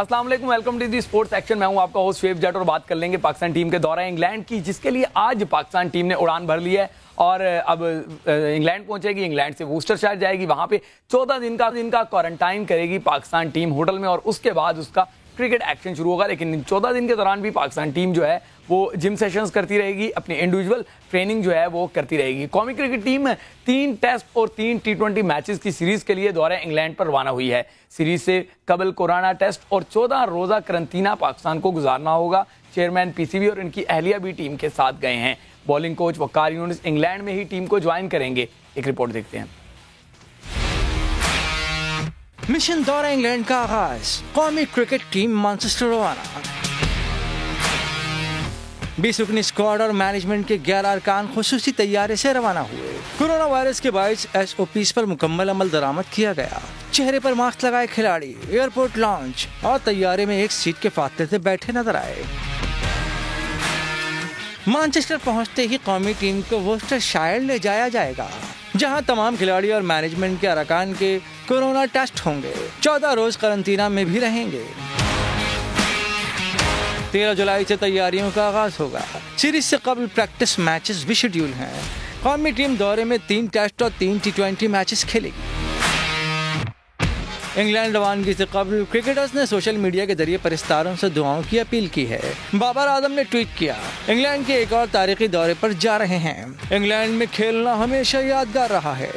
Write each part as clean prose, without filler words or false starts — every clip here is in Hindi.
अस्सलाम वालेकुम, welcome to the sports action. मैं हूं आपका होस्ट शुएब जट और बात कर लेंगे पाकिस्तान टीम के दौरा इंग्लैंड की, जिसके लिए आज पाकिस्तान टीम ने उड़ान भर ली है और अब इंग्लैंड पहुंचेगी। इंग्लैंड से वूस्टरशायर जाएगी, वहां पे 14 दिन का क्वारंटाइन करेगी पाकिस्तान टीम होटल में और उसके बाद उसका क्रिकेट एक्शन शुरू होगा। लेकिन 14 दिन के दौरान भी पाकिस्तान टीम जो है वो जिम सेशंस करती रहेगी, अपनी इंडिविजुअल ट्रेनिंग जो है वो करती रहेगी। कौमी क्रिकेट टीम 3 टेस्ट और 3 T20 मैचेस की सीरीज के लिए दौरे इंग्लैंड पर रवाना हुई है। सीरीज से कबल कोरोना टेस्ट और 14 रोजा करंतना पाकिस्तान को गुजारना होगा। चेयरमैन पीसीबी और इनकी अहलिया भी टीम के साथ गए हैं। Bowling coach Waqar Younis England में ही टीम को ज्वाइन करेंगे। एक रिपोर्ट देखते हैं। मिशन दौरा इंग्लैंड का आगाज, कौमी क्रिकेट टीम मैनचेस्टर रवाना। 20 रुकनी स्क्वाड और मैनेजमेंट के 11 अरकान खुसूसी तैयारी से रवाना हुए। कोरोना वायरस के बाइस SOPs पर मुकम्मल अमल दरामद किया गया। चेहरे पर मास्क लगाए खिलाड़ी एयरपोर्ट लॉन्च और तैयारे में एक सीट के फासले से बैठे नजर आए। मैनचेस्टर पहुंचते ही कौमी टीम को वूस्टरशायर ले जाया जाएगा, जहां तमाम खिलाड़ी और मैनेजमेंट के अरकान के कोरोना टेस्ट होंगे। 14 रोज करंतना में भी रहेंगे। 13 जुलाई से तैयारियों का आगाज होगा। सीरीज से कबल प्रैक्टिस मैचेस भी शेड्यूल हैं। कौमी टीम दौरे में 3 टेस्ट और 3 T20 मैचेस खेलेगी। इंग्लैंड रवानगी से कबल क्रिकेटर्स ने सोशल मीडिया के जरिए परिस्तारों से दुआओं की अपील की है। बाबर आजम ने ट्वीट किया, इंग्लैंड के एक और तारीखी दौरे पर जा रहे हैं। इंग्लैंड में खेलना हमेशा यादगार रहा है।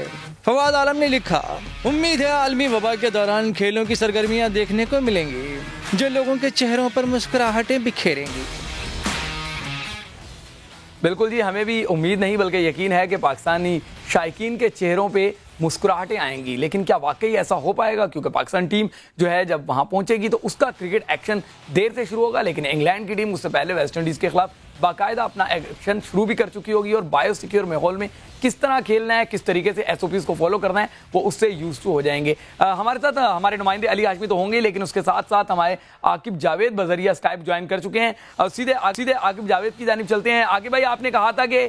फवाद आलम ने लिखा, उम्मीद है आलमी वबा के दौरान खेलों की सरगर्मियां देखने को मिलेंगी जो लोगों के चेहरों पर मुस्कुराहटें बिखेरेंगी। बिल्कुल जी, हमें भी उम्मीद नहीं बल्कि यकीन है कि पाकिस्तानी शायकीन के चेहरों पे मुस्कुराहटें आएंगी। लेकिन क्या वाकई ऐसा हो पाएगा? क्योंकि पाकिस्तान टीम जो है जब वहां पहुंचेगी तो उसका क्रिकेट एक्शन देर से शुरू होगा। लेकिन इंग्लैंड की टीम उससे पहले वेस्ट इंडीज के खिलाफ बाकायदा अपना एक्शन शुरू भी कर चुकी होगी और बायोसिक्योर माहौल में किस तरह खेलना है, किस तरीके से SOPs को फॉलो करना है, वो उससे यूज टू हो जाएंगे। हमारे साथ हमारे नुमाइंदे अली हाशमी तो होंगे, लेकिन उसके साथ साथ हमारे आकिब जावेद बजरिया स्काइप ज्वाइन कर चुके हैं। और सीधे आकिब जावेद की जानिब चलते हैं। आकिब भाई, आपने कहा था कि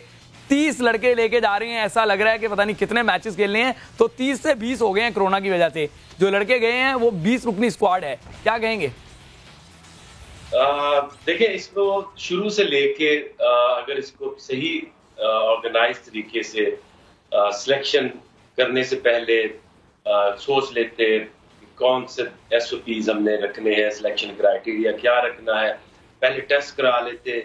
30 लड़के लेके जा रहे हैं, ऐसा लग रहा है कि पता नहीं कितने मैचेस खेलने हैं, तो 30 से 20 हो गए हैं कोरोना की वजह से। जो लड़के गए हैं वो 20 रुकनी स्क्वाड है, क्या कहेंगे? देखिए, इसको शुरू से लेके अगर इसको सही ऑर्गेनाइज तरीके से सिलेक्शन करने से पहले सोच लेते कौन से SOPs हमने रखने हैं, सिलेक्शन क्राइटेरिया क्या रखना है, पहले टेस्ट करा लेते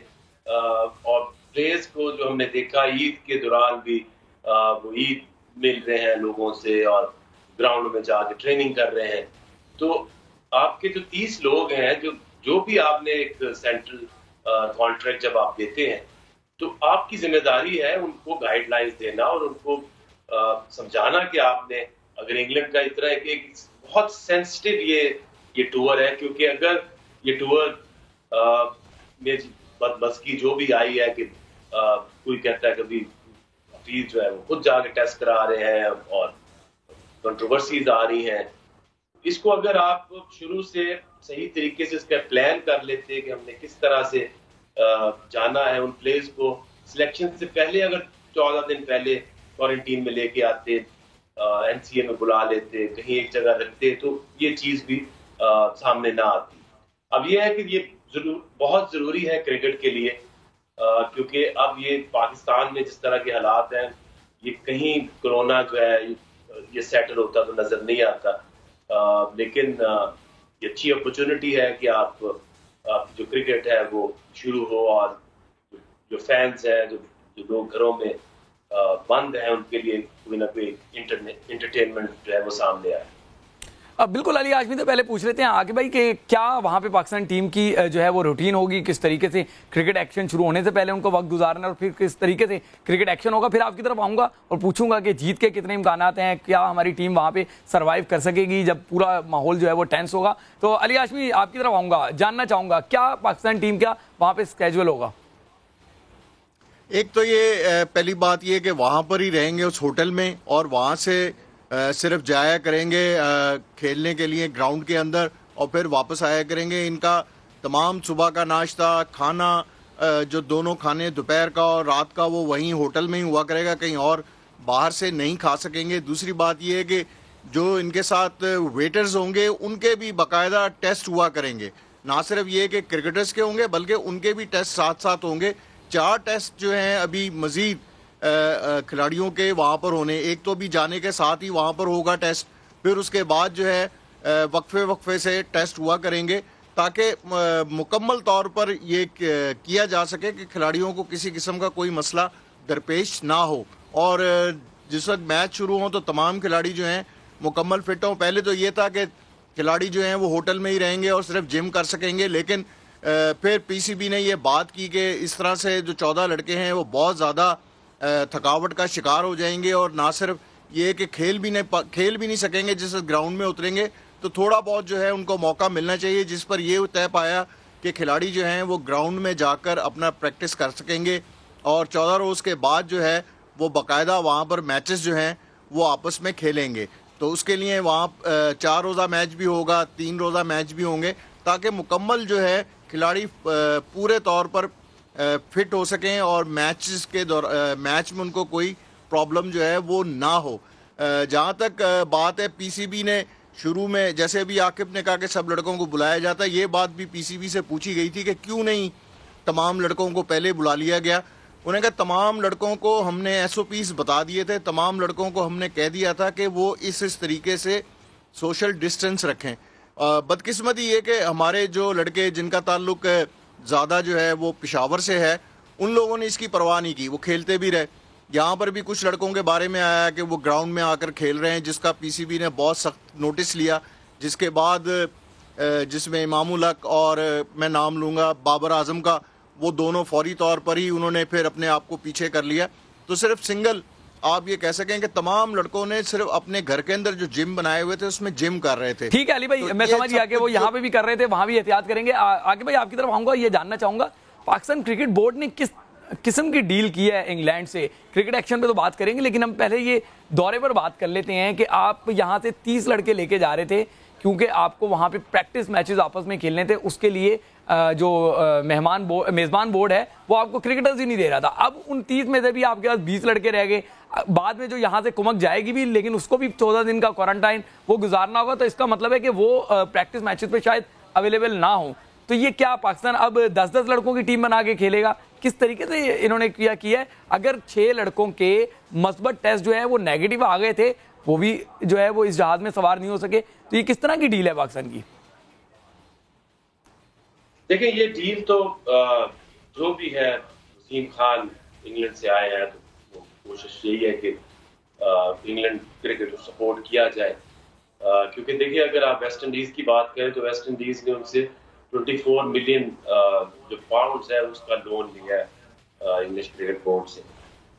और प्लेयर्स को जो हमने देखा ईद के दौरान भी वो ईद मिल रहे हैं लोगों से और ग्राउंड में जाके ट्रेनिंग कर रहे हैं। तो आपके जो 30 लोग हैं, जो भी आपने एक सेंट्रल कॉन्ट्रैक्ट जब आप देते हैं तो आपकी जिम्मेदारी है उनको गाइडलाइंस देना और उनको समझाना कि आपने अगर इंग्लैंड का इतना एक बहुत सेंसिटिव ये टूर है, क्योंकि अगर ये टूर में बदमस्की जो भी आई है कि कोई कहता है कभी हफीज जो है वो खुद जाके टेस्ट करा रहे हैं और कंट्रोवर्सीज आ रही हैं, इसको अगर आप शुरू से सही तरीके से इसका प्लान कर लेते कि हमने किस तरह से जाना है, उन प्लेयर्स को सिलेक्शन से पहले अगर 14 दिन पहले क्वारंटीन में लेके आते, NCA में बुला लेते, कहीं एक जगह रखते, तो ये चीज भी सामने ना आती। अब ये है कि ये बहुत जरूरी है क्रिकेट के लिए, क्योंकि अब ये पाकिस्तान में जिस तरह के हालात हैं, ये कहीं कोरोना जो है ये सेटल होता तो नजर नहीं आता। लेकिन ये अच्छी अपॉर्चुनिटी है कि आप जो क्रिकेट है वो शुरू हो और जो फैंस हैं, जो लोग घरों में बंद हैं, उनके लिए कोई ना कोई इंटरटेनमेंट जो है वो सामने आए। अब बिल्कुल अली हाशमी से पहले पूछ लेते हैं आगे भाई कि क्या वहां पे पाकिस्तान टीम की जो है वो रूटीन होगी, किस तरीके से क्रिकेट एक्शन शुरू होने से पहले उनको वक्त गुजारना और फिर किस तरीके से क्रिकेट एक्शन होगा। फिर आपकी तरफ आऊंगा और पूछूंगा कि जीत के कितने इम्कानात हैं, क्या हमारी टीम वहां पे सर्वाइव कर सकेगी जब पूरा माहौल जो है वो टेंस होगा। तो अली हाशमी आपकी तरफ आऊंगा, जानना चाहूंगा क्या पाकिस्तान टीम का वहां पे स्केड्यूल होगा? एक तो ये पहली बात ये कि वहां पर ही रहेंगे उस होटल में और वहां से सिर्फ जाया करेंगे खेलने के लिए ग्राउंड के अंदर और फिर वापस आया करेंगे। इनका तमाम सुबह का नाश्ता, खाना, जो दोनों खाने दोपहर का और रात का, वो वहीं होटल में ही हुआ करेगा, कहीं और बाहर से नहीं खा सकेंगे। दूसरी बात यह है कि जो इनके साथ वेटर्स होंगे उनके भी बाकायदा टेस्ट हुआ करेंगे। ना सिर्फ ये कि क्रिकेटर्स के होंगे बल्कि उनके भी टेस्ट साथ साथ होंगे। 4 टेस्ट जो हैं अभी मजीद खिलाड़ियों के वहाँ पर होने, एक तो भी जाने के साथ ही वहाँ पर होगा टेस्ट, फिर उसके बाद जो है वक्फे से टेस्ट हुआ करेंगे ताकि मुकम्मल तौर पर ये किया जा सके कि खिलाड़ियों को किसी किस्म का कोई मसला दरपेश ना हो। और जिस वक्त मैच शुरू हो तो तमाम खिलाड़ी जो हैं मुकम्मल फिट हों। पहले तो ये था कि खिलाड़ी जो हैं वो होटल में ही रहेंगे और सिर्फ जिम कर सकेंगे, लेकिन फिर पीसीबी ने ये बात की कि इस तरह से जो 14 लड़के हैं वो बहुत ज़्यादा थकावट का शिकार हो जाएंगे और ना सिर्फ ये कि खेल भी नहीं सकेंगे। जिस ग्राउंड में उतरेंगे तो थोड़ा बहुत जो है उनको मौका मिलना चाहिए, जिस पर ये तय पाया कि खिलाड़ी जो हैं वो ग्राउंड में जाकर अपना प्रैक्टिस कर सकेंगे और 14 रोज़ के बाद जो है वो बाकायदा वहाँ पर मैचेस जो हैं वो आपस में खेलेंगे। तो उसके लिए वहाँ 4 रोज़ा मैच भी होगा, 3 रोज़ा मैच भी होंगे ताकि मुकम्मल जो है खिलाड़ी पूरे तौर पर फिट हो सकें और मैच में उनको कोई प्रॉब्लम जो है वो ना हो। जहाँ तक बात है पीसीबी ने शुरू में, जैसे अभी आकिब ने कहा कि सब लड़कों को बुलाया जाता है, ये बात भी पीसीबी से पूछी गई थी कि क्यों नहीं तमाम लड़कों को पहले बुला लिया गया। उन्होंने कहा तमाम लड़कों को हमने SOPs बता दिए थे, तमाम लड़कों को हमने कह दिया था कि वो इस तरीके से सोशल डिस्टेंस रखें। बदकिस्मती ये कि हमारे जो लड़के जिनका ताल्लुक ज़्यादा जो है वो पेशावर से है, उन लोगों ने इसकी परवाह नहीं की, वो खेलते भी रहे। यहाँ पर भी कुछ लड़कों के बारे में आया कि वो ग्राउंड में आकर खेल रहे हैं, जिसका पीसीबी ने बहुत सख्त नोटिस लिया, जिसके बाद जिसमें इमामुल हक और मैं नाम लूँगा बाबर आजम का, वो दोनों फौरी तौर पर ही उन्होंने फिर अपने आप को पीछे कर लिया। तो सिर्फ सिंगल आप ये कह सकें कि तमाम लड़कों ने सिर्फ अपने घर के अंदर जो जिम बनाए हुए थे उसमें जिम कर रहे थे। ठीक है अली भाई, तो मैं समझ गया कि वो यहाँ पे भी कर रहे थे, वहां भी एहतियात करेंगे। आगे भाई आपकी तरफ आऊंगा, ये जानना चाहूंगा पाकिस्तान क्रिकेट बोर्ड ने किस किस्म की डील की है इंग्लैंड से। क्रिकेट एक्शन पे तो बात करेंगे, लेकिन हम पहले ये दौरे पर बात कर लेते हैं कि आप यहाँ से 30 लड़के लेके जा रहे थे क्योंकि आपको वहाँ पे प्रैक्टिस मैचेस आपस में खेलने थे। उसके लिए जो मेज़बान बोर्ड है वो आपको क्रिकेटर्स ही नहीं दे रहा था। अब उन 30 में से भी आपके पास 20 लड़के रह गए। बाद में जो यहाँ से कुमक जाएगी भी, लेकिन उसको भी 14 दिन का क्वारंटाइन वो गुजारना होगा। तो इसका मतलब है कि वो प्रैक्टिस मैचेस पे शायद अवेलेबल ना हो। तो ये क्या पाकिस्तान अब 10-10 लड़कों की टीम बना के खेलेगा? किस तरीके से इन्होंने किया है? अगर 6 लड़कों के मस्बत टेस्ट जो है वो नेगेटिव आ गए थे, वो भी जो है वो इस जहाज में सवार नहीं हो सके, तो ये किस तरह की डील है पाकिस्तान की? देखिए ये डील तो जो भी है, वसीम खान इंग्लैंड से आए हैं तो कोशिश यही है कि इंग्लैंड क्रिकेट को सपोर्ट किया जाए। क्योंकि देखिए अगर आप वेस्ट इंडीज की बात करें तो वेस्ट इंडीज ने उनसे 24 मिलियन जो पाउंड्स है उसका लोन लिया है इंग्लिश क्रिकेट बोर्ड से।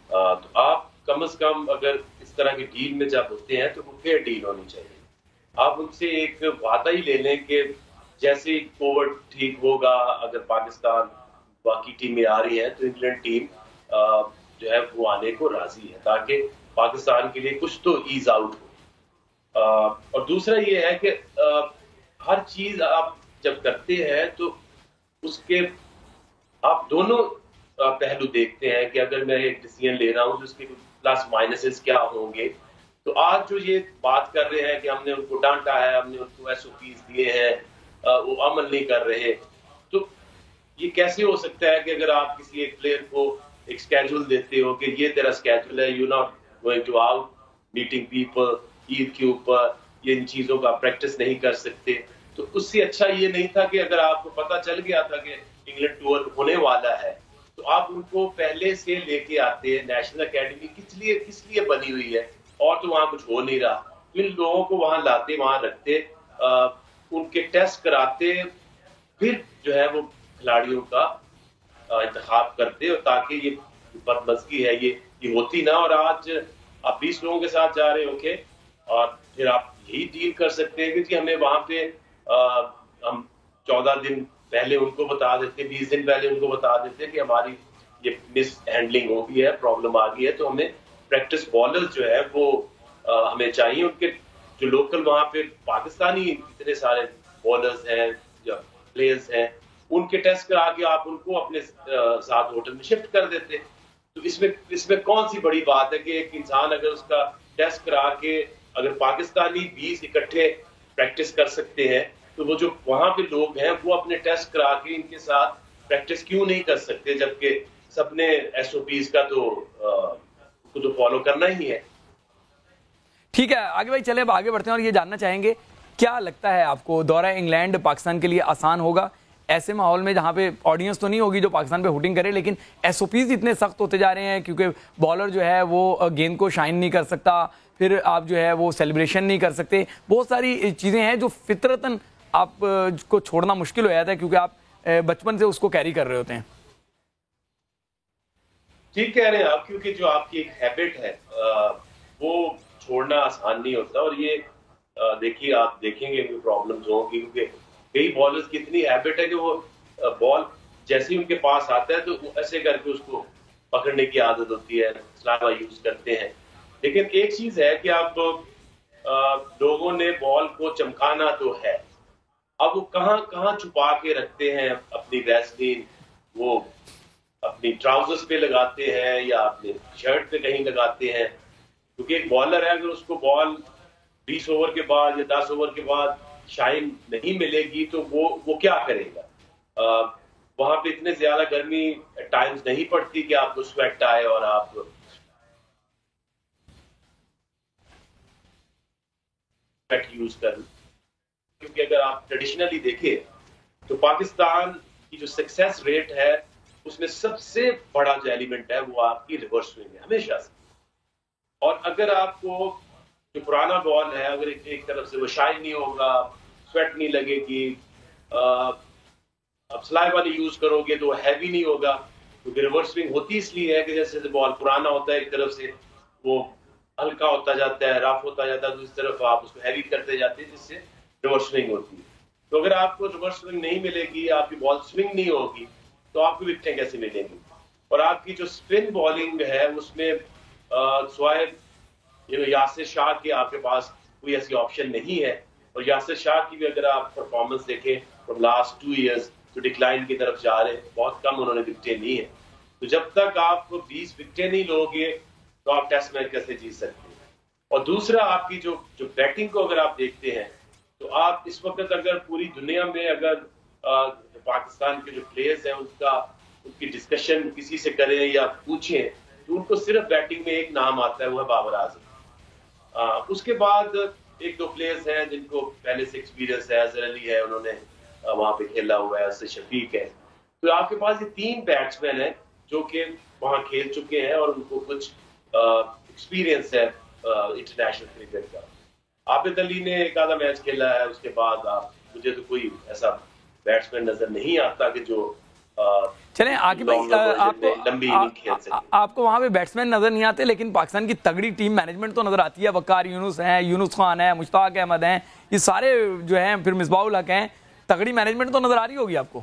तो आप कम से कम अगर इस तरह की डील में जब होते हैं तो वो फेयर डील होनी चाहिए। आप उनसे एक वादा ही ले लें कि जैसे कोविड ठीक होगा, अगर पाकिस्तान बाकी टीमें आ रही हैं तो इंग्लैंड टीम जो है वो आने को राजी है, ताकि पाकिस्तान के लिए कुछ तो ईज आउट हो। और दूसरा ये है कि हर चीज आप जब करते हैं तो उसके आप दोनों पहलू देखते हैं कि अगर मैं एक डिसीजन ले रहा हूं तो उसके प्लस माइनसेस क्या होंगे। तो आज जो ये बात कर रहे हैं कि हमने उनको डांटा है, हमने उनको SOPs दिए हैं, वो अमल नहीं कर रहे, तो ये कैसे हो सकता है कि अगर आप किसी एक प्लेयर को एक स्केड्यूल देते हो कि ये तेरा स्केड्यूल है, you not going to out meeting people, Eid के ऊपर ये इन चीजों का प्रैक्टिस नहीं कर सकते। तो उससे अच्छा ये नहीं था कि अगर आपको पता चल गया था कि इंग्लैंड टूर होने वाला है तो आप उनको पहले से लेके आते हैं। नेशनल एकेडमी किस लिए बनी हुई है, और तो वहां कुछ हो नहीं रहा, तो इन लोगों को वहां लाते, वहां रखते, उनके टेस्ट कराते, फिर जो है वो खिलाड़ियों का इंतखाब करते, और ताकि ये बदमज़गी है ये होती ना। और आज आप 20 लोगों के साथ जा रहे होंगे और फिर आप यही डील कर सकते हैं कि हमें वहां पे हम 14 दिन पहले उनको बता देते, 20 दिन पहले उनको बता देते कि हमारी ये मिस हैंडलिंग हो गई है, प्रॉब्लम आ गई है, तो हमें प्रैक्टिस बॉलर्स जो है वो हमें चाहिए। उनके जो लोकल वहां पे पाकिस्तानी इतने सारे बॉलर्स हैं, जो प्लेयर्स हैं, उनके टेस्ट करा के आप उनको अपने साथ होटल में शिफ्ट कर देते। तो इसमें कौन सी बड़ी बात है कि एक इंसान अगर उसका टेस्ट करा के अगर पाकिस्तानी 20 इकट्ठे प्रैक्टिस कर सकते हैं तो वो जो वहां पे लोग हैं वो अपने टेस्ट करा के इनके साथ प्रैक्टिस क्यों नहीं कर सकते, जबकि सबने SOPs का तो फॉलो करना ही है। ठीक है आगे भाई, चले अब आगे बढ़ते हैं और ये जानना चाहेंगे क्या लगता है आपको दौरा इंग्लैंड पाकिस्तान के लिए आसान होगा ऐसे माहौल में जहां पे ऑडियंस तो नहीं होगी जो पाकिस्तान पे हुटिंग करे, लेकिन SOPs इतने सख्त होते जा रहे हैं क्योंकि बॉलर जो है वो गेंद को शाइन नहीं कर सकता, फिर आप जो है वो सेलिब्रेशन नहीं कर सकते, बहुत सारी चीजें हैं जो फितरतन आप को छोड़ना मुश्किल हो जाता है क्योंकि आप बचपन से उसको कैरी कर रहे होते हैं। ठीक कह रहे हैं आप, क्योंकि जो आपकी एक हैबिट है वो छोड़ना आसान नहीं होता। और ये देखिए आप देखेंगे प्रॉब्लम्स होंगी क्योंकि कई बॉलर्स की इतनी हैबिट है कि वो बॉल जैसे ही उनके पास आता है तो ऐसे करके उसको पकड़ने की आदत होती है, स्लाइवा यूज करते हैं। लेकिन एक चीज है कि आप लोगों ने बॉल को चमकाना तो है, अब वो कहाँ छुपा के रखते हैं अपनी वैसलीन, वो अपनी ट्राउजर्स पे लगाते हैं या अपने शर्ट पे कहीं लगाते हैं, क्योंकि एक बॉलर है अगर उसको बॉल 20 ओवर के बाद या 10 ओवर के बाद शाइन नहीं मिलेगी तो वो क्या करेगा। वहां पे इतने ज्यादा गर्मी टाइम्स नहीं पड़ती कि आपको स्वेट आए और आप स्वेट यूज कर, क्योंकि अगर आप ट्रेडिशनली देखें तो पाकिस्तान की जो सक्सेस रेट है उसमें सबसे बड़ा जो एलिमेंट है वो आपकी रिवर्स स्विंग है हमेशा से। और अगर आपको जो पुराना बॉल है अगर एक तरफ से वो शाइन नहीं होगा, स्वेट नहीं लगेगी, अब स्लाइवा नहीं यूज करोगे तो हैवी नहीं होगा, क्योंकि रिवर्स स्विंग होती इसलिए है कि जैसे बॉल पुराना होता है एक तरफ से वो हल्का होता जाता है, रफ होता जाता है, दूसरी तरफ आप उसको हैवी करते जाते हैं जिससे रिवर्स स्विंग होती है। तो अगर आपको रिवर्स स्विंग नहीं मिलेगी, आपकी बॉल स्विंग नहीं होगी तो आपको विकेटें कैसे मिलेंगी। और आपकी जो स्पिन बॉलिंग है उसमें स्वाइब यासिर शाह के आपके पास कोई ऐसी ऑप्शन नहीं है। और यासिर शाह की भी अगर आप परफॉर्मेंस देखें फ्रॉम लास्ट 2 इयर्स तो डिक्लाइन की तरफ जा रहे हैं, बहुत कम उन्होंने विकेटें ली है। तो जब तक आप 20 विकेटें नहीं लोगे तो आप टेस्ट मैच कैसे जीत सकते हैं। और दूसरा आपकी जो बैटिंग को अगर आप देखते हैं तो आप इस वक्त अगर पूरी दुनिया में अगर पाकिस्तान के जो प्लेयर्स हैं उनकी डिस्कशन किसी से करें या पूछें तो उनको सिर्फ बैटिंग में एक नाम आता है, वो है बाबर आजम। उसके बाद 1-2 प्लेयर्स हैं जिनको पहले से एक्सपीरियंस है, अजहर अली है, उन्होंने वहां पे खेला हुआ है, उससे शफीक है। तो आपके पास ये 3 बैट्समैन हैं जो कि वहां खेल चुके हैं और उनको कुछ एक्सपीरियंस है इंटरनेशनल क्रिकेट का। आबिद अली ने एक आधा मैच खेला है, उसके बाद मुझे तो कोई ऐसा बैट्समैन नजर नहीं आता कि जो चलें आकिब भाई आपको वहां पे बैट्समैन नजर नहीं आते, लेकिन पाकिस्तान की तगड़ी टीम मैनेजमेंट तो नजर आती है। वकार यूनुस हैं, यूनुस खान है, मुश्ताक अहमद हैं, ये सारे जो हैं, फिर मिसबाहुल हक हैं, तगड़ी मैनेजमेंट तो नजर आ रही होगी आपको।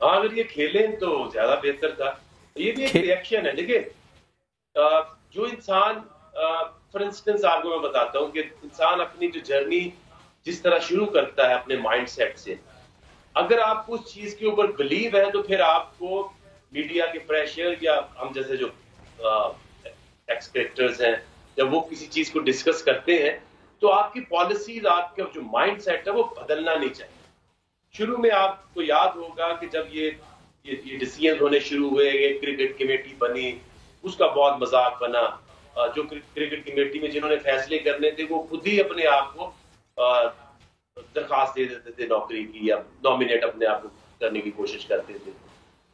हाँ अगर ये खेलें तो ज्यादा बेहतर था। ये भी एक रिएक्शन है। देखिए जो इंसान फॉर इंस्टेंस आपको मैं बताता हूँ कि इंसान अपनी जो जर्नी जिस तरह शुरू करता है अपने माइंडसेट से, अगर आपको उस चीज के ऊपर बिलीव है तो फिर आपको मीडिया के प्रेशर या हम जैसे जो एक्स क्रिकेटर्स हैं जब वो किसी चीज को डिस्कस करते हैं तो आपकी पॉलिसीज, आपका जो माइंडसेट है वो बदलना नहीं चाहिए। शुरू में आपको याद होगा कि जब ये डिसीजन होने शुरू हुए, ये क्रिकेट कमेटी बनी, उसका बहुत मजाक बना। जो क्रिकेट कमेटी में जिन्होंने फैसले करने थे वो खुद ही अपने आप को दरखास्त दे देते थे नौकरी की या नॉमिनेट अपने आप को करने की कोशिश करते थे,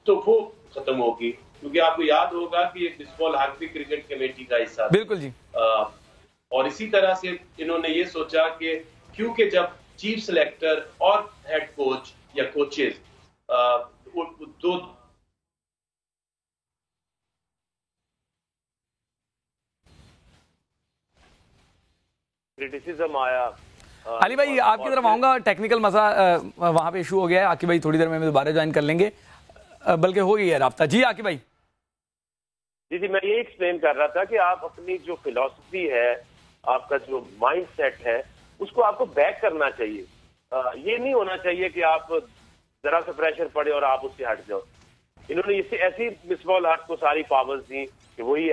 तो वो खत्म होगी। क्योंकि आपको याद होगा कि मिसबाहुल हक भी क्रिकेट कमेटी का हिस्सा, बिल्कुल जी। और इसी तरह से इन्होंने ये सोचा कि क्योंकि जब चीफ सेलेक्टर और हेड कोच या कोचेज दो क्रिटिसिज्म आया। अली भाई आपकी तरफ आऊंगा, टेक्निकल मसला वहां पे इशू हो गया है। आकिब भाई थोड़ी देर में दोबारा ज्वाइन कर लेंगे, बल्कि हो गई है राब्ता। जी आकिब भाई। जी मैं ये एक्सप्लेन कर रहा था कि आप अपनी जो फिलॉसफी है, आपका जो माइंड सेट है, उसको आपको बैक करना चाहिए। ये नहीं होना चाहिए कि आप जरा सा प्रेशर पड़े और आप उससे हट जाओ। इन्होंने इससे ऐसी मिसबाहुल हक को सारी पावर्स दी कि वही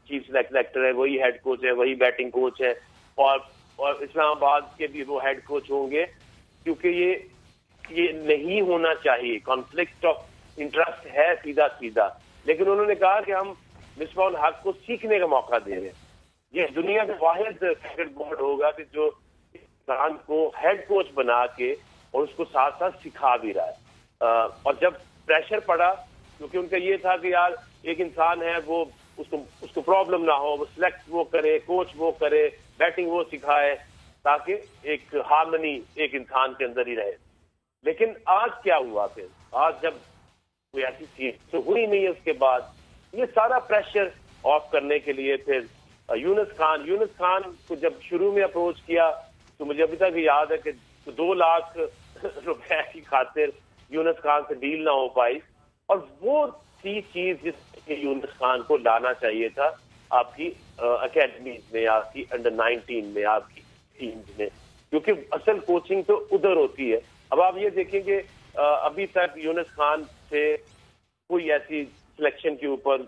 चीफ सेलेक्टर है, वही हेड कोच है, वही बैटिंग कोच है, और इस्लामाबाद के भी वो हेड कोच होंगे, क्योंकि ये नहीं होना चाहिए। कॉन्फ्लिक्ट ऑफ इंटरेस्ट है सीधा सीधा, लेकिन उन्होंने कहा कि हम मिसबाह हक को सीखने का मौका दे रहे हैं। ये दुनिया का वाहिद क्रिकेट बोर्ड होगा कि जो इंसान को हेड कोच बना के और उसको साथ साथ सिखा भी रहा है। और जब प्रेशर पड़ा, क्योंकि उनका ये था कि यार एक इंसान है, वो उसको प्रॉब्लम ना हो, वो सिलेक्ट वो करे, कोच वो करे, बैटिंग वो सिखाए, ताकि एक हार्मनी एक इंसान के अंदर ही रहे। लेकिन आज क्या हुआ फिर? आज जब कोई ऐसी चीज तो हुई नहीं है, उसके बाद ये सारा प्रेशर ऑफ करने के लिए फिर यूनुस खान को जब शुरू में अप्रोच किया तो मुझे अभी तक याद है कि 2 लाख रुपए की खातिर यूनुस खान से डील ना हो पाई। और वो थी चीज जिसके यूनुस खान को लाना चाहिए था आपकी अकेडमी में, आपकी अंडर 19 में, आपकी टीम में, क्योंकि असल कोचिंग तो उधर होती है। अब आप ये देखेंगे अभी तक यूनुस खान से कोई ऐसी सिलेक्शन के ऊपर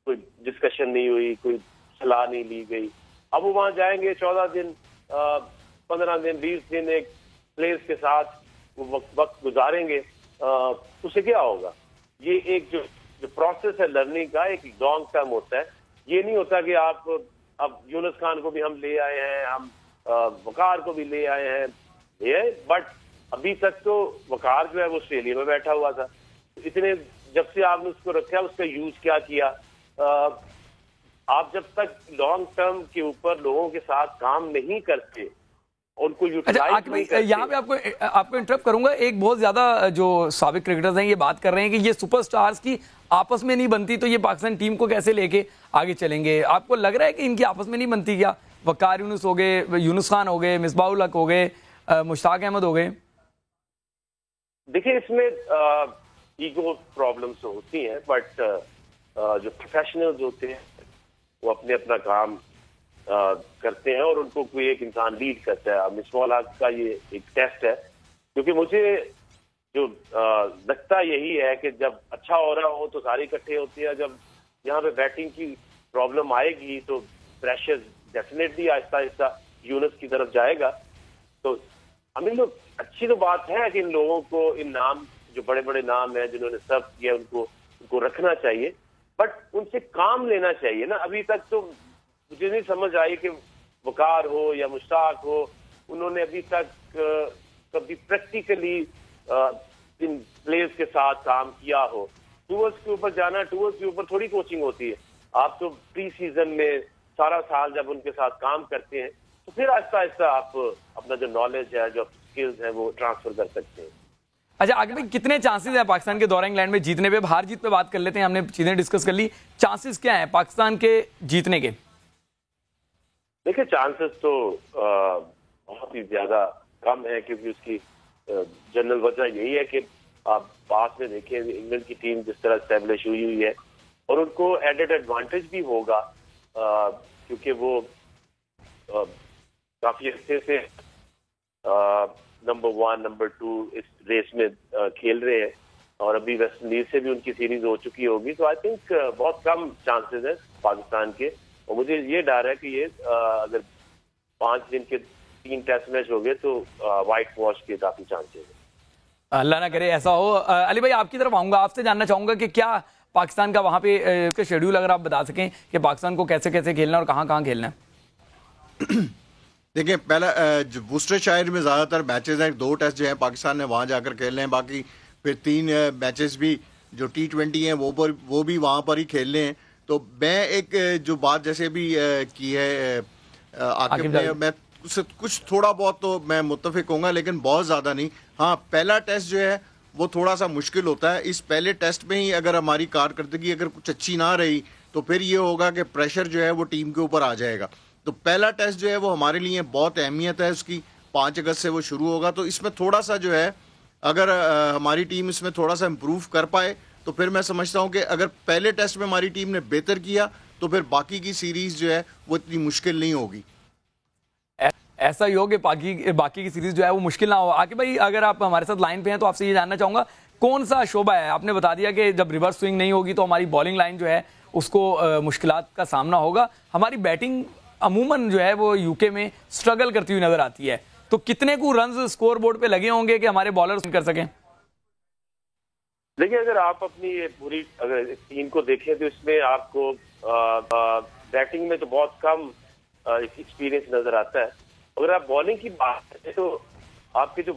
कोई डिस्कशन नहीं हुई, कोई सलाह नहीं ली गई। अब वो वहां जाएंगे 14 दिन 15 दिन 20 दिन एक प्लेयर्स के साथ वो वक्त गुजारेंगे, उससे क्या होगा? ये एक जो प्रोसेस है लर्निंग का, एक लॉन्ग टर्म होता है। ये नहीं होता कि आप अब यूनुस खान को भी हम ले आए हैं, हम वकार को भी ले आए हैं, बट अभी तक तो वकार जो है वो ऑस्ट्रेलिया में बैठा हुआ था। इतने जब से आपने उसको रखा, उसका यूज क्या किया? आप जब तक लॉन्ग टर्म के ऊपर लोगों के साथ काम नहीं करते, उनको यूटिलाइज नहीं करते। यहाँ पे आपको इंटरप्ट करूंगा। एक बहुत ज्यादा जो साबिक क्रिकेटर्स हैं ये बात कर रहे हैं कि ये सुपरस्टार्स की आपस में नहीं बनती, तो ये पाकिस्तान टीम को कैसे लेके आगे चलेंगे? आपको लग रहा है कि इनकी आपस में नहीं बनती क्या? वकार यूनुस हो गए, यूनुस खान हो गए, मिसबाह उल हक हो गए, मुश्ताक अहमद हो गए। देखिए, इसमें ईगो प्रॉब्लम्स तो होती हैं, बट जो प्रोफेशनल्स होते हैं वो अपने अपना काम करते हैं और उनको कोई एक इंसान लीड करता है। मिसबाह हक का ये एक टेस्ट है, क्योंकि मुझे जो लगता यही है कि जब अच्छा हो रहा हो तो सारे इकट्ठे होते हैं, जब यहाँ पे बैटिंग की प्रॉब्लम आएगी तो प्रेशर डेफिनेटली आहिस्ता आहिस्ता यूनुस की तरफ जाएगा। तो हमें लोग अच्छी तो बात है कि इन लोगों को, इन नाम जो बड़े बड़े नाम हैं जिन्होंने सर्व किया, उनको रखना चाहिए, बट उनसे काम लेना चाहिए ना। अभी तक तो मुझे नहीं समझ आई कि वकार हो या मुश्ताक हो, उन्होंने अभी तक कभी प्रैक्टिकली इन प्लेयर्स के साथ काम किया हो। टूर्स के ऊपर जाना, टूर्स के ऊपर थोड़ी कोचिंग होती है। आप तो प्री सीजन में सारा साल जब उनके साथ काम करते हैं तो फिर आहिस्ता आहिस्ता आप अपना जो नॉलेज है, जो स्किल्स है, वो ट्रांसफर कर सकते हैं। अच्छा, आगे भाई कितने चांसेस हैं पाकिस्तान के दौरा इंग्लैंड में जीतने पे? हार जीत पे बात कर लेते हैं, हमने चीजें डिस्कस कर ली। चांसेस क्या हैं पाकिस्तान के जीतने के? देखिए, चांसेस तो बहुत ही ज्यादा कम है, क्योंकि उसकी जनरल वजह यही है कि आप बाद में देखें इंग्लैंड की टीम जिस तरह स्टैब्लिश हुई है, और उनको एडेड एडवांटेज भी होगा क्योंकि वो काफी अच्छे से नंबर 1 नंबर 2 इस रेस में खेल रहे हैं, और अभी वेस्ट इंडीज से भी उनकी सीरीज हो चुकी होगी। तो आई थिंक बहुत कम चांसेस है पाकिस्तान के, और मुझे ये डर है कि ये अगर 5 दिन के 3 टेस्ट मैच हो गए तो व्हाइट वॉश के काफी चांसेस है। अल्लाह ना करे ऐसा हो। अली भाई, आपकी तरफ आऊंगा, आपसे जानना चाहूंगा कि क्या पाकिस्तान का वहां पे शेड्यूल अगर आप बता सकें कि पाकिस्तान को कैसे कैसे खेलना और कहां कहां खेलना है। देखिए, पहला जो वुस्टरशायर में ज़्यादातर मैचेस हैं, 2 टेस्ट जो हैं पाकिस्तान ने वहाँ जाकर खेलने हैं, बाकी फिर 3 मैचेस भी जो T20 हैं वो भी वहाँ पर ही खेलने हैं। तो मैं एक जो बात जैसे भी की है आकिब ने, मैं उससे कुछ थोड़ा बहुत तो मैं मुत्तफिक होऊंगा, लेकिन बहुत ज़्यादा नहीं। हाँ, पहला टेस्ट जो है वो थोड़ा सा मुश्किल होता है। इस पहले टेस्ट में ही अगर हमारी कारकर्दगी अगर कुछ अच्छी ना रही तो फिर ये होगा कि प्रेशर जो है वो टीम के ऊपर आ जाएगा। तो पहला टेस्ट जो है वो हमारे लिए बहुत अहमियत है, उसकी 5 अगस्त से वो शुरू होगा। तो इसमें थोड़ा सा जो है अगर हमारी टीम इसमें थोड़ा सा इम्प्रूव कर पाए तो फिर मैं समझता हूँ कि अगर पहले टेस्ट में हमारी टीम ने बेहतर किया तो फिर बाकी की सीरीज जो है वो इतनी मुश्किल नहीं होगी। ऐसा ही हो कि बाकी की सीरीज जो है वो मुश्किल ना हो। आके भाई, अगर आप हमारे साथ लाइन पे हैं तो आपसे ये जानना चाहूंगा कौन सा शोबा है? आपने बता दिया कि जब रिवर्स स्विंग नहीं होगी तो हमारी बॉलिंग लाइन जो है उसको मुश्किलात का सामना होगा। हमारी बैटिंग अमूमन जो है वो यूके में स्ट्रगल करती हुई नजर आती है, तो कितने को रन्स स्कोर बोर्ड पे लगे होंगे कि हमारे बॉलर्स कर सकें? देखिए, अगर आप अपनी ये पूरी अगर टीम को देखें तो इसमें आपको बैटिंग में तो बहुत कम एक्सपीरियंस नजर आता है। अगर आप बॉलिंग की बात करें तो आपके जो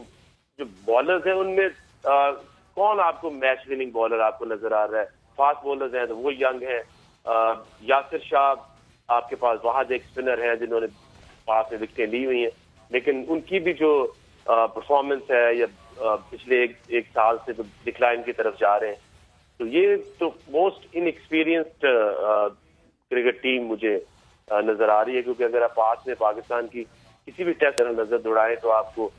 बॉलर्स हैं उनमें कौन आपको मैच विनिंग बॉलर आपको नजर आ रहा है? फास्ट बॉलर्स हैं तो वो यंग हैं, यासिर शाह, आपके पास वहाद एक स्पिनर है जिन्होंने पास में विकेटें ली हुई हैं, लेकिन उनकी भी जो परफॉर्मेंस है या पिछले एक साल से तो डिक्लाइन की तरफ जा रहे हैं। तो ये तो मोस्ट इनएक्सपीरियंस्ड क्रिकेट टीम मुझे नजर आ रही है, क्योंकि अगर आप पास में पाकिस्तान की किसी भी टेस्ट नजर दौड़ाएं तो आपको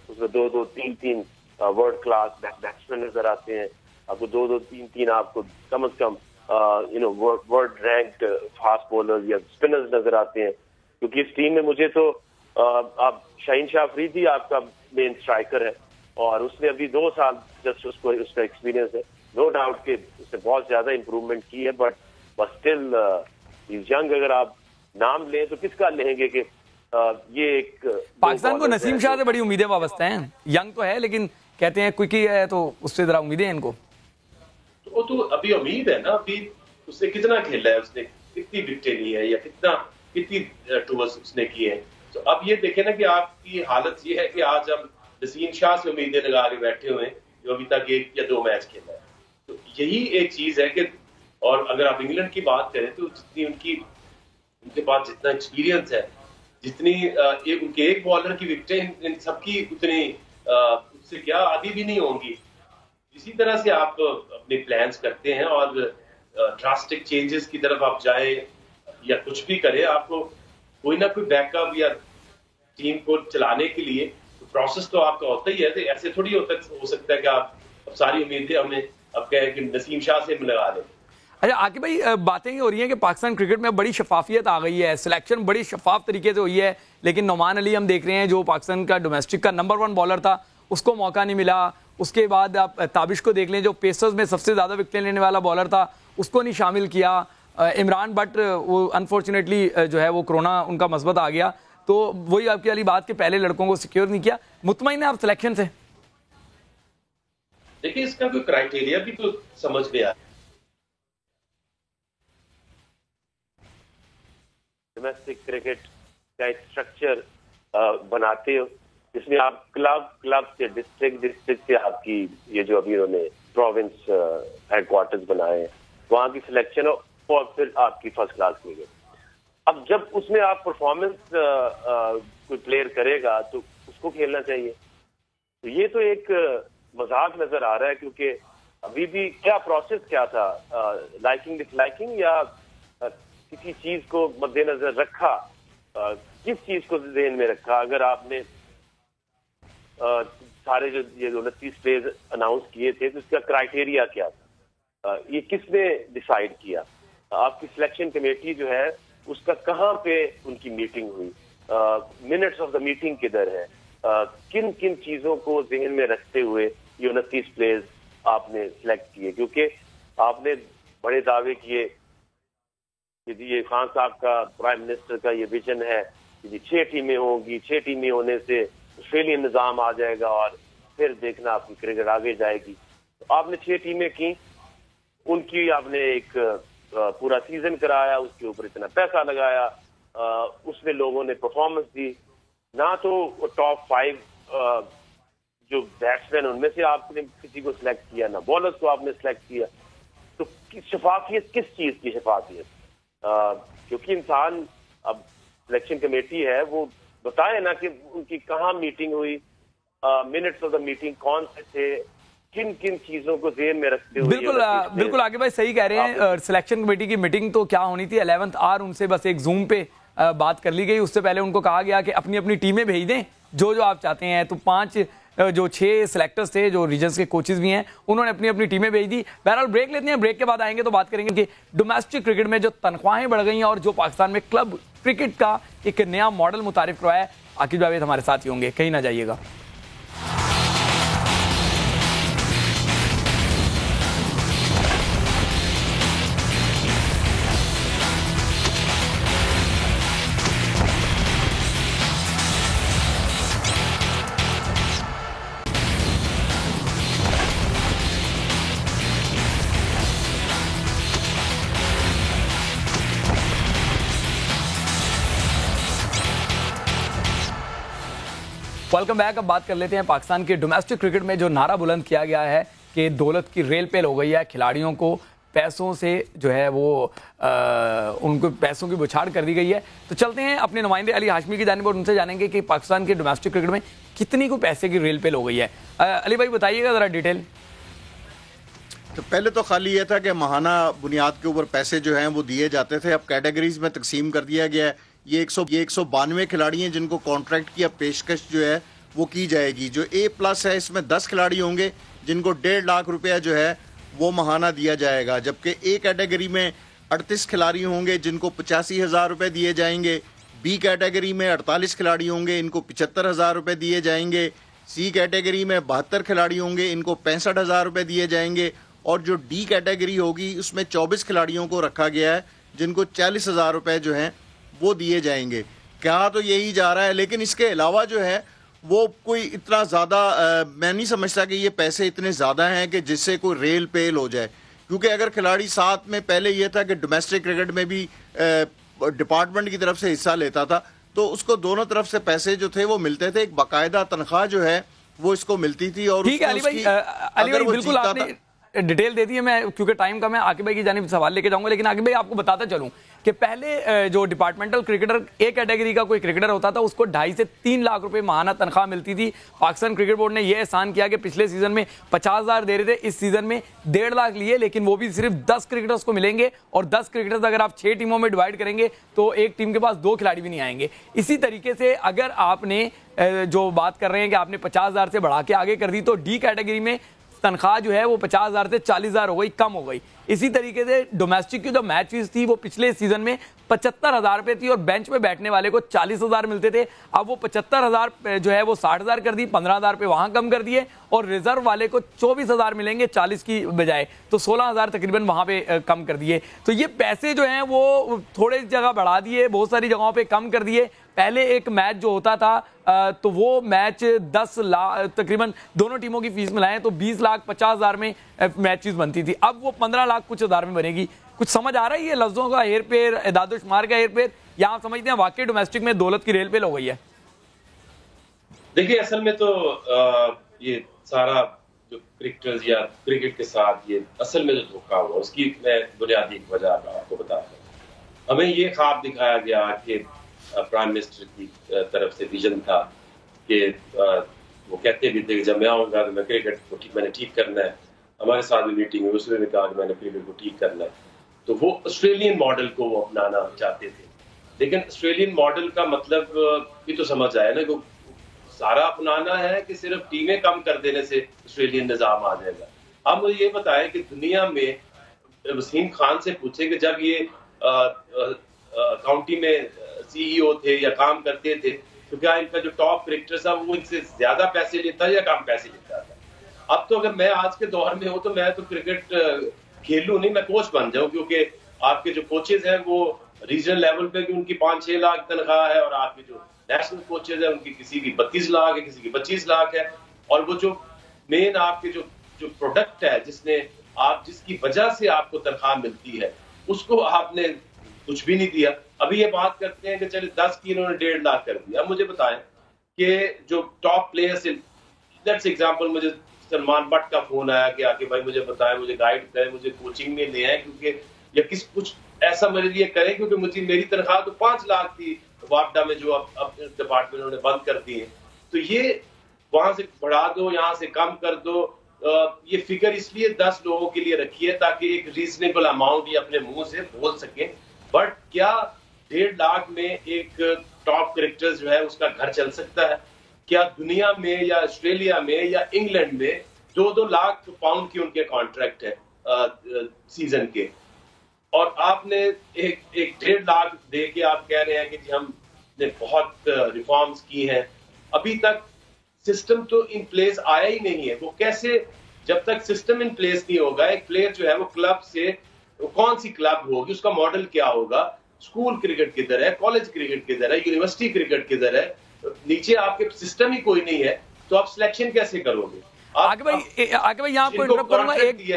उसमें 2-2, 3-3 वर्ल्ड क्लास बैट्समैन नजर आते हैं, आपको 2-2, 3-3 आपको कम से कम वर्ल्ड रैंक्ड फास्ट बॉलर्स या स्पिनर्स नजर आते हैं। क्योंकि इस टीम में मुझे तो आप शाहीन शाह अफरीदी आपका मेन स्ट्राइकर है और उसने अभी 2 साल जस्ट उसका एक्सपीरियंस है, नो डाउट कि उसने बहुत ज्यादा इंप्रूवमेंट की है, बट स्टिल इज यंग। अगर आप नाम लें तो किसका लेंगे कि ये एक पाकिस्तान को नसीम शाह से बड़ी उम्मीदें वाबस्ते हैं। यंग तो है लेकिन कहते हैं क्विकी है तो उससे जरा उम्मीदें हैं इनको। वो तो अभी उम्मीद है ना, अभी उसने कितना खेला है, उसने कितनी विकेटें ली है या कितनी टूवर्स उसने की है। तो अब ये देखें ना कि आपकी हालत ये है कि आज हम नसीम शाह से उम्मीदें लगा के बैठे हुए हैं जो अभी तक 1 या 2 मैच खेला है। तो यही एक चीज है कि, और अगर आप इंग्लैंड की बात करें तो जितनी उनके पास जितना एक्सपीरियंस है, जितनी उनके एक बॉलर की विकेटें इन सबकी उतनी उससे क्या आधी भी नहीं होंगी। इसी तरह से आप अपने प्लान्स करते हैं और ड्रास्टिक चेंजेस की तरफ आप जाए या कुछ भी करें, आपको कोई ना कोई बैकअप या टीम को चलाने के लिए प्रोसेस तो आपका होता ही है। तो ऐसे थोड़ी हो सकता है कि आप सारी उम्मीदें हमें अब कहें कि नसीम शाह से लगा दें। अच्छा आकिब भाई, बातें ये हो रही हैं कि पाकिस्तान क्रिकेट में बड़ी शफाफियत आ गई है, सिलेक्शन बड़ी शफाफ तरीके से हुई है, लेकिन नोमान अली हम देख रहे हैं जो पाकिस्तान का डोमेस्टिक का नंबर 1 बॉलर था, उसको मौका नहीं मिला। उसके बाद आप ताबिश को देख लें जो पेसर्स में सबसे ज़्यादा विकेट लेने वाला बॉलर था, उसको नहीं शामिल किया। इमरान बट वो अनफॉर्चुनेटली जो है वो कोरोना उनका मस्बत आ गया, तो वही आपकी वाली बात के पहले लड़कों को सिक्योर नहीं किया। मुतमईन है आप सिलेक्शन से? देखिए, इसका कोई क्राइटेरिया भी तो समझ में आया। डोमेस्टिक क्रिकेट का एक स्ट्रक्चर बनाते हो जिसमें आप क्लब से डिस्ट्रिक्ट से आपकी ये जो अभी उन्होंने प्रोविंस हेडक्वार्टर्स बनाए हैं वहां की सिलेक्शन और फिर आपकी फर्स्ट क्लास क्रिकेट। अब जब उसमें आप परफॉर्मेंस कोई प्लेयर करेगा तो उसको खेलना चाहिए। तो ये तो एक मजाक नजर आ रहा है, क्योंकि अभी भी क्या प्रोसेस क्या था, लाइकिंग डिसलाइकिंग या किसी चीज को मद्देनजर रखा, किस चीज को ध्यान में रखा? अगर आपने सारे जो ये 29 प्लेयर्स अनाउंस किए थे तो इसका क्राइटेरिया क्या था, ये किसने डिसाइड किया? आपकी सिलेक्शन कमेटी जो है उसका कहाँ पे उनकी मीटिंग हुई, मिनट्स ऑफ द मीटिंग किधर है, किन किन चीजों को जहन में रखते हुए ये 29 प्लेयर्स आपने सिलेक्ट किए? क्योंकि आपने बड़े दावे किए कि ये खान साहब का, प्राइम मिनिस्टर का ये विजन है कि 6 टीमें होंगी, 6 टीमें होने से ऑस्ट्रेलियन निजाम आ जाएगा और फिर देखना आपकी क्रिकेट आगे जाएगी। तो आपने 6 टीमें की, उनकी आपने एक पूरा सीजन कराया, उसके ऊपर इतना पैसा लगाया, उसमें लोगों ने परफॉर्मेंस दी। ना तो टॉप 5 जो बैट्समैन उनमें से आपने किसी को सिलेक्ट किया, ना बॉलर्स को आपने सिलेक्ट किया। तो शफाफियत किस चीज की शफाफियत? क्योंकि इंसान, अब सिलेक्शन कमेटी है, वो बताए ना कि उनकी कहाँ मीटिंग हुई, मिनट्स ऑफ द मीटिंग कौन से थे, किन किन चीजों को ध्यान में रखते हुए। बिल्कुल आगे भाई सही कह रहे हैं। सिलेक्शन कमेटी की मीटिंग तो क्या होनी थी, 11th आवर उनसे बस एक जूम पे बात कर ली गई। उससे पहले उनको कहा गया कि अपनी अपनी टीमें भेज दें जो आप चाहते हैं। तो 6 सिलेक्टर्स थे जो रीजन्स के कोचेस भी हैं, उन्होंने अपनी अपनी टीमें भेज दी। बहरहाल ब्रेक लेते हैं, ब्रेक के बाद आएंगे तो बात करेंगे कि डोमेस्टिक क्रिकेट में जो तनख्वाहें बढ़ गई हैं और जो पाकिस्तान में क्लब क्रिकेट का एक नया मॉडल मुतारिफ करवाया है। आकिब जावेद हमारे साथ ही होंगे, कहीं ना जाइएगा। Welcome back. अब बात कर लेते हैं पाकिस्तान के डोमेस्टिक क्रिकेट में जो नारा बुलंद किया गया है कि दौलत की रेल पेल हो गई है, खिलाड़ियों को पैसों से जो है वो उनको पैसों की बौछार कर दी गई है। तो चलते हैं अपने नुमाइंदे अली हाशमी की जानिब और उनसे जानेंगे कि पाकिस्तान के डोमेस्टिक क्रिकेट में कितनी को पैसे की रेल पेल हो गई है। अली भाई बताइएगा ज़रा डिटेल। तो पहले तो खाली ये था कि माहाना बुनियाद के ऊपर पैसे जो हैं वो दिए जाते थे, अब कैटेगरीज में तकसीम कर दिया गया है। ये 192 खिलाड़ी हैं जिनको कॉन्ट्रैक्ट की अब पेशकश जो है वो की जाएगी। जो A+ है इसमें 10 खिलाड़ी होंगे जिनको 1.5 लाख रुपया जो है वो माहाना दिया जाएगा, जबकि A कैटेगरी में 38 खिलाड़ी होंगे जिनको 85,000 रुपये दिए जाएंगे। B कैटेगरी में 48 खिलाड़ी होंगे, इनको 75,000 रुपये दिए जाएंगे। C कैटेगरी में 72 खिलाड़ी होंगे, इनको 65,000 रुपये दिए जाएंगे। और जो D कैटेगरी होगी उसमें 24 खिलाड़ियों को रखा गया है जिनको 40,000 रुपये जो हैं वो दिए जाएंगे। कहा तो यही जा रहा है, लेकिन इसके अलावा जो है वो कोई इतना ज़्यादा मैं नहीं समझता कि ये पैसे इतने ज़्यादा हैं कि जिससे कोई रेल पेल हो जाए। क्योंकि अगर खिलाड़ी साथ में पहले ये था कि डोमेस्टिक क्रिकेट में भी डिपार्टमेंट की तरफ से हिस्सा लेता था तो उसको दोनों तरफ से पैसे जो थे वो मिलते थे, एक बाकायदा तनख्वाह जो है वो इसको मिलती थी। और ठीक है अली भाई बिल्कुल आपने डिटेल दे दी है। मैं क्योंकि टाइम कम है आकिब भाई की जानिब सवाल लेके जाऊंगा, लेकिन आकिब भाई आपको बताता चलूं कि पहले जो डिपार्टमेंटल क्रिकेटर A कैटेगरी का कोई क्रिकेटर होता था उसको 2.5 से 3 लाख रुपए माहाना तनख्वाह मिलती थी। पाकिस्तान क्रिकेट बोर्ड ने यह एहसान किया कि पिछले सीजन में 50,000 दे रहे थे, इस सीजन में 1.5 लाख लिए, लेकिन वो भी सिर्फ 10 क्रिकेटर्स को मिलेंगे। और 10 क्रिकेटर्स अगर आप 6 टीमों में डिवाइड करेंगे तो एक टीम के पास 2 खिलाड़ी भी नहीं आएंगे। इसी तरीके से अगर आपने जो बात कर रहे हैं कि आपने 50,000 से बढ़ा के आगे कर दी तो D कैटेगरी में तनख्वाह जो है वो 50,000 से 40,000 हो गई, कम हो गई। इसी तरीके से डोमेस्टिक की जो मैच फीस थी वो पिछले सीजन में 75,000 रुपये थी और बेंच पे बैठने वाले को 40,000 मिलते थे। अब वो 75,000 जो है वो 60,000 कर दी, 15,000 रुपये वहां कम कर दिए और रिजर्व वाले को 24,000 मिलेंगे 40 की बजाय, तो 16,000 तकरीबन वहां पे कम कर दिए। तो ये पैसे जो हैं वो थोड़े जगह बढ़ा दिए, बहुत सारी जगहों पे कम कर दिए। पहले एक मैच जो होता था तो वो मैच 10 लाख तकरीबन दोनों टीमों की फीस मिलाएं तो 20,50,000 में मैच फीस बनती थी, अब वो 15 लाख कुछ हज़ार में बनेगी। कुछ समझ आ रहा है ये लफ्जों का हेर फेर, एदाद-ओ-शुमार का हेर फेर, या आप समझते हैं वाकई डोमेस्टिक में दौलत की रेल पेल हो गई है? देखिए असल में तो ये सारा जो क्रिकेटर्स या क्रिकेट के साथ ये असल में जो धोखा हुआ उसकी मैं बुनियादी वजह आपको बताता हूँ। हमें ये ख्वाब दिखाया गया कि प्राइम मिनिस्टर की तरफ से विजन था कि वो कहते भी थे कि जब मैं आऊँगा तो मैं क्रिकेट को मैंने ठीक करना है। हमारे साथ भी मीटिंग हुई, उसमें भी कहा कि मैंने क्रिकेट को ठीक करना है। तो वो ऑस्ट्रेलियन मॉडल को वो अपनाना चाहते थे, लेकिन ऑस्ट्रेलियन मॉडल का मतलब भी तो समझ आया ना कि सारा अपनाना है कि सिर्फ टीमें कम कर देने से ऑस्ट्रेलियन निजाम आ जाएगा। आप मुझे ये बताएं कि दुनिया में वसीम खान से पूछे कि जब ये काउंटी में CEO थे या काम करते थे तो क्या इनका जो टॉप क्रिकेटर था वो इनसे ज्यादा पैसे लेता या कम पैसे लेता था? अब तो अगर मैं आज के दौर में हूं तो मैं तो क्रिकेट खेलूं नहीं, मैं कोच बन जाऊं, क्योंकि आपके जो कोचेज हैं वो रीजनल लेवल पे भी उनकी 5-6 लाख तनख्वाह है और आपके जो नेशनल कोचेज हैं उनकी किसी की 32 लाख है, किसी की 25 लाख है। और वो जो मेन आपके जो प्रोडक्ट है जिसकी वजह से आपको तनख्वाह मिलती है उसको आपने कुछ भी नहीं दिया। अभी ये बात करते हैं कि चले 10 की इन्होंने 1.5 लाख कर दिया। अब मुझे बताएं कि जो टॉप प्लेयर्स, लेट्स एग्जांपल, मुझे सलमान बट का फोन आया कि आके भाई मुझे बताएं, मुझे गाइड करें, मुझे कोचिंग में ले आए, क्योंकि या कुछ ऐसा मेरे लिए करें, क्योंकि मुझे मेरी तनख्वाह तो 5 लाख थी वापडा में जो अब डिपार्टमेंट उन्होंने बंद कर दी है। तो ये वहां से बढ़ा दो, यहाँ से कम कर दो। ये फिगर इसलिए 10 लोगों के लिए रखी है ताकि एक रीजनेबल अमाउंट ये अपने मुंह से बोल सकें। बट क्या 1.5 लाख में एक टॉप क्रिकेटर जो है उसका घर चल सकता है? क्या दुनिया में या ऑस्ट्रेलिया में या इंग्लैंड में 2-2 लाख पाउंड की उनके कॉन्ट्रैक्ट है सीजन के, और आपने एक 1.5 लाख दे के आप कह रहे हैं कि जी हमने बहुत रिफॉर्म्स की हैं। अभी तक सिस्टम तो इन प्लेस आया ही नहीं है। वो कैसे, जब तक सिस्टम इन प्लेस नहीं होगा, एक प्लेयर जो है वो क्लब से, वो कौन सी क्लब होगी, उसका मॉडल क्या होगा, स्कूल क्रिकेट किधर है, कॉलेज क्रिकेट किधर है, यूनिवर्सिटी क्रिकेट किधर है, नीचे आपके सिस्टम ही कोई नहीं है, तो आप सिलेक्शन कैसे करोगे? आगे भाई यहाँ आपको इंटरप्ट करूंगा,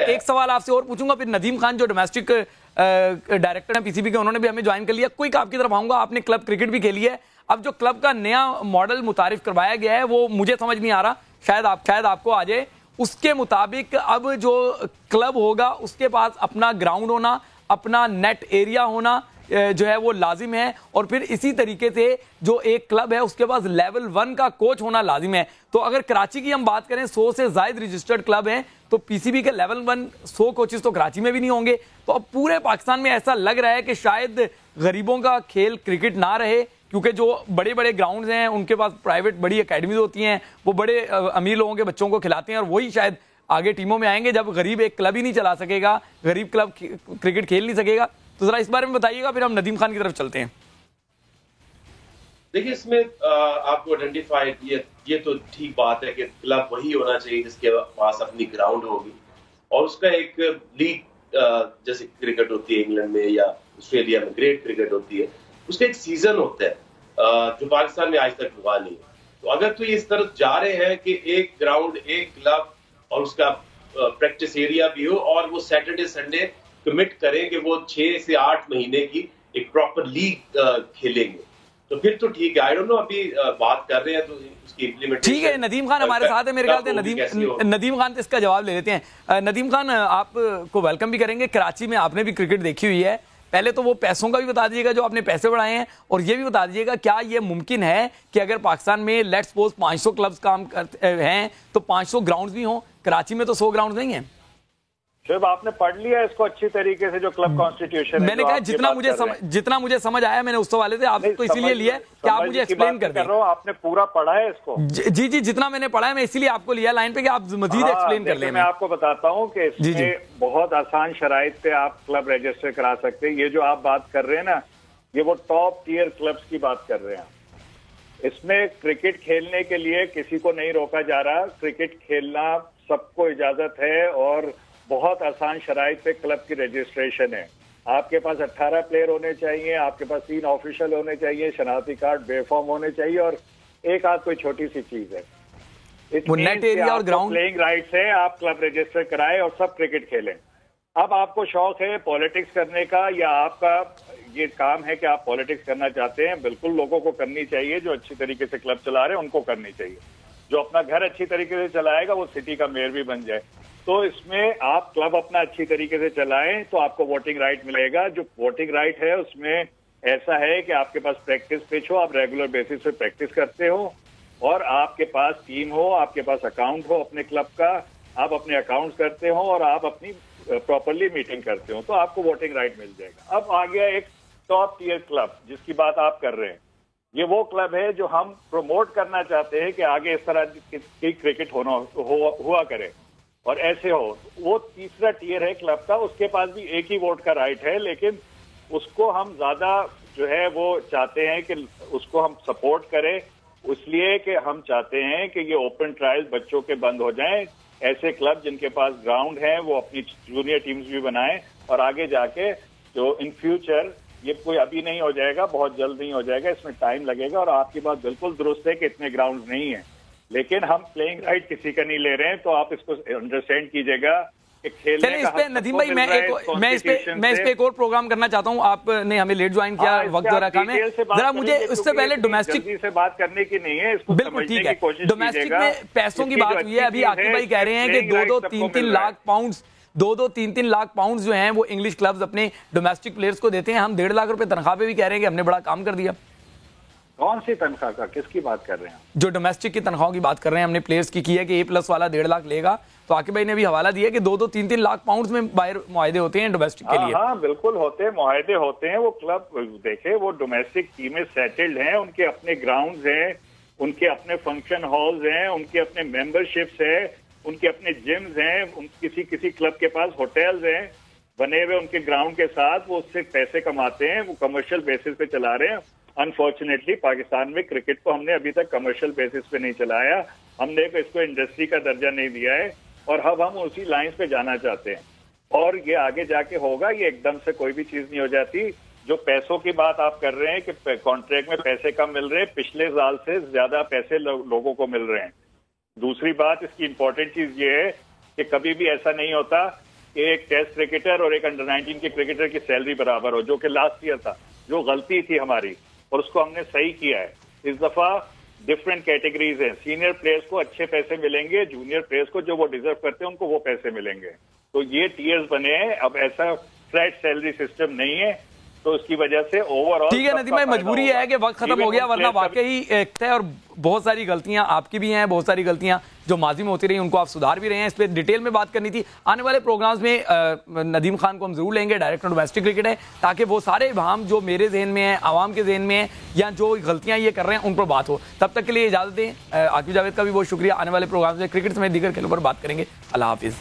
एक सवाल आपसे और पूछूंगा, फिर नदीम खान जो डोमेस्टिक डायरेक्टर हैं पीसीबी के, उन्होंने भी हमें ज्वाइन कर लिया। क्विक आपकी तरफ आऊंगा, आपने क्लब क्रिकेट भी खेली है, अब जो क्लब का नया मॉडल मुतारिफ करवाया गया है वो मुझे समझ नहीं आ रहा, शायद आपको आ जाए। उसके मुताबिक अब जो क्लब होगा उसके पास अपना ग्राउंड होना, अपना नेट एरिया होना जो है वो लाजिम है, और फिर इसी तरीके से जो एक क्लब है उसके पास लेवल 1 का कोच होना लाजिम है। तो अगर कराची की हम बात करें, 100 से ज्यादा रजिस्टर्ड क्लब हैं, तो पीसीबी के लेवल 1 100 कोचेस तो कराची में भी नहीं होंगे। तो अब पूरे पाकिस्तान में ऐसा लग रहा है कि शायद गरीबों का खेल क्रिकेट ना रहे, क्योंकि जो बड़े बड़े ग्राउंड्स हैं उनके पास प्राइवेट बड़ी एकेडमीज होती हैं, वो बड़े अमीर लोगों के बच्चों को खिलाते हैं, और वही शायद आगे टीमों में आएंगे। जब गरीब एक क्लब ही नहीं चला सकेगा, गरीब क्लब क्रिकेट खेल नहीं सकेगा, तो जरा इस बारे में बताइएगा, फिर हम नदीम खान की तरफ चलते हैं। देखिए, इसमें आपको आइडेंटिफाई, ये तो ठीक बात है कि क्लब वही होना चाहिए जिसके पास अपनी ग्राउंड होगी, और उसका एक लीग जैसे क्रिकेट होती है इंग्लैंड में या ऑस्ट्रेलिया में ग्रेट क्रिकेट होती है, उसका एक सीजन होता है जो पाकिस्तान में आज तक हुआ नहीं। तो अगर तो इस तरफ जा रहे हैं कि एक ग्राउंड, एक क्लब और उसका प्रैक्टिस एरिया भी हो, और वो सैटरडे संडे कमिट करें कि वो 6 से 8 महीने की एक प्रॉपर लीग खेलेंगे, तो फिर तो ठीक है। आई डोंट नो, अभी बात कर रहे हैं तो उसकी इम्प्लीमेंटेशन। ठीक है, नदीम खान हमारे साथ है, मेरे ख्याल से नदीम खान तो इसका जवाब ले लेते हैं। नदीम खान, आपको वेलकम भी करेंगे। कराची में आपने भी क्रिकेट देखी हुई है, पहले तो वो पैसों का भी बता दीजिएगा जो आपने पैसे बढ़ाए हैं, और ये भी बता दीजिएगा क्या ये मुमकिन है कि अगर पाकिस्तान में लेट्स सपोज 500 क्लब्स काम करते हैं तो 500 ग्राउंड्स भी हों? कराची में तो 100 ग्राउंड्स नहीं है। शिव, आपने पढ़ लिया इसको अच्छी तरीके से, जो क्लब कॉन्स्टिट्यूशन है? मैंने कहा जितना मुझे समझ आया मैंने उस वाले से आप तो इसीलिए लिया कि आप मुझे एक्सप्लेन कर दें। आपने पूरा पढ़ा है इसको? जी, जितना मैंने पढ़ा है मैं इसीलिए आपको लिया लाइन पे कि आप मजीद एक्सप्लेन कर लें। मैं आपको बताता हूँ कि इसमें बहुत आसान शराइत पे आप क्लब रजिस्टर करा सकते हैं। ये जो आप बात कर रहे हैं ना, ये वो टॉप टियर क्लब्स की बात कर रहे हैं। इसमें क्रिकेट खेलने के लिए किसी को नहीं रोका जा रहा, क्रिकेट खेलना सबको इजाजत है, और बहुत आसान शराइत पे क्लब की रजिस्ट्रेशन है। आपके पास 18 प्लेयर होने चाहिए, आपके पास 3 ऑफिशियल होने चाहिए, शनाख्ती कार्ड बेफॉर्म होने चाहिए, और एक आध कोई छोटी सी चीज है, नेट एरिया और ग्राउंड प्लेइंग राइट्स है। आप क्लब रजिस्टर कराएं और सब क्रिकेट खेलें। अब आपको शौक है पॉलिटिक्स करने का, या आपका ये काम है कि आप पॉलिटिक्स करना चाहते हैं, बिल्कुल लोगों को करनी चाहिए। जो अच्छी तरीके से क्लब चला रहे हैं उनको करनी चाहिए। जो अपना घर अच्छी तरीके से चलाएगा वो सिटी का मेयर भी बन जाए। तो इसमें आप क्लब अपना अच्छी तरीके से चलाएं तो आपको वोटिंग राइट मिलेगा। जो वोटिंग राइट है उसमें ऐसा है कि आपके पास प्रैक्टिस पिच हो, आप रेगुलर बेसिस पे प्रैक्टिस करते हो, और आपके पास टीम हो, आपके पास अकाउंट हो अपने क्लब का, आप अपने अकाउंट्स करते हो और आप अपनी प्रॉपरली मीटिंग करते हो, तो आपको वोटिंग राइट मिल जाएगा। अब आ गया एक टॉप टियर क्लब जिसकी बात आप कर रहे हैं। ये वो क्लब है जो हम प्रमोट करना चाहते हैं कि आगे इस तरह की क्रिकेट हुआ करे और ऐसे हो। वो तीसरा टियर है क्लब का, उसके पास भी एक ही वोट का राइट है, लेकिन उसको हम ज्यादा जो है वो चाहते हैं कि उसको हम सपोर्ट करें, इसलिए कि हम चाहते हैं कि ये ओपन ट्रायल बच्चों के बंद हो जाएं। ऐसे क्लब जिनके पास ग्राउंड है वो अपनी जूनियर टीम्स भी बनाएं, और आगे जाके जो इन फ्यूचर, ये कोई अभी नहीं हो जाएगा, बहुत जल्द नहीं हो जाएगा, इसमें टाइम लगेगा। और आपकी बात बिल्कुल दुरुस्त है कि इतने ग्राउंड नहीं है, लेकिन हम प्लेइंग राइट किसी का नहीं ले रहे हैं, तो आप इसको अंडरस्टैंड कीजिएगा कि खेलने इस पे नदीम भाई मैं इस पे एक और प्रोग्राम करना चाहता हूँ। आपने हमें लेट ज्वाइन किया वक्त दौरा में, जरा मुझे उससे पहले डोमेस्टिक से बात करने की नहीं है, इसको बिल्कुल ठीक है। डोमेस्टिक में पैसों की बात हुई है, अभी आकिब भाई कह रहे हैं कि 2-2, 3-3 लाख पाउंड 2-3 लाख पाउंड जो हैं वो इंग्लिश क्लब्स अपने डोमेस्टिक प्लेयर्स को देते हैं। हम 1.5 लाख रुपए तनख्वाह पे भी कह रहे हैं कि हमने बड़ा काम कर दिया। कौन सी तनख्वाह का, किसकी बात कर रहे हैं? जो डोमेस्टिक की तनख्वाहों की बात कर रहे हैं, हमने प्लेयर्स की है कि A+ वाला 1.5 लाख लेगा, तो आकिब भाई ने भी हवाला दिया कि 2-2, 3-3 लाख पाउंड में बाहर मुआहदे होते हैं डोमेस्टिक के लिए। हाँ बिल्कुल होते हैं, मुआहदे होते हैं। वो क्लब देखे, वो डोमेस्टिक टीमें सेटल्ड हैं, उनके अपने ग्राउंड्स हैं, उनके अपने फंक्शन हॉल्स हैं, उनके अपने मेंबरशिप्स है, उनके अपने जिम्स हैं, किसी क्लब के पास होटल्स हैं बने हुए उनके ग्राउंड के साथ, वो उससे पैसे कमाते हैं, वो कमर्शियल बेसिस पे चला रहे हैं। अनफॉर्चुनेटली पाकिस्तान में क्रिकेट को हमने अभी तक कमर्शियल बेसिस पे नहीं चलाया, हमने इसको इंडस्ट्री का दर्जा नहीं दिया है, और अब हम उसी लाइन पे जाना चाहते हैं। और ये आगे जाके होगा, ये एकदम से कोई भी चीज नहीं हो जाती। जो पैसों की बात आप कर रहे हैं कि कॉन्ट्रैक्ट में पैसे कम मिल रहे हैं, पिछले साल से ज्यादा पैसे लोगों को मिल रहे हैं। दूसरी बात, इसकी इंपॉर्टेंट चीज ये है कि कभी भी ऐसा नहीं होता कि एक टेस्ट क्रिकेटर और एक अंडर 19 के क्रिकेटर की सैलरी बराबर हो, जो कि लास्ट ईयर था, जो गलती थी हमारी। और उसको हमने सही किया है। इस दफा डिफरेंट कैटेगरीज हैं, सीनियर प्लेयर्स को अच्छे पैसे मिलेंगे, जूनियर प्लेयर्स को जो वो डिजर्व करते हैं उनको वो पैसे मिलेंगे। तो ये टीयर्स बने हैं, अब ऐसा फ्लैट सैलरी सिस्टम नहीं है, तो उसकी वजह से ओवरऑल ठीक है नदीम भाई, मजबूरी है कि वक्त खत्म हो गया, वरना वाकई एक है और बहुत सारी गलतियां आपकी भी हैं, बहुत सारी गलतियां जो माजी में होती रही उनको आप सुधार भी रहे हैं। इस पर डिटेल में बात करनी थी। आने वाले प्रोग्राम्स में नदीम खान को हम जरूर लेंगे, डायरेक्टर डोमेस्टिक क्रिकेट है, ताकि वो सारे इबाम जो मेरे जहन में है, आवाम के जहन में है, या जो गलतियां ये कर रहे हैं उन पर बात हो। तब तक के लिए इजाजत दें। आकिब जावेद का भी बहुत शुक्रिया। आने वाले प्रोग्राम में क्रिकेट समेत दीगर खेलों पर बात करेंगे। अल्लाह हाफिज।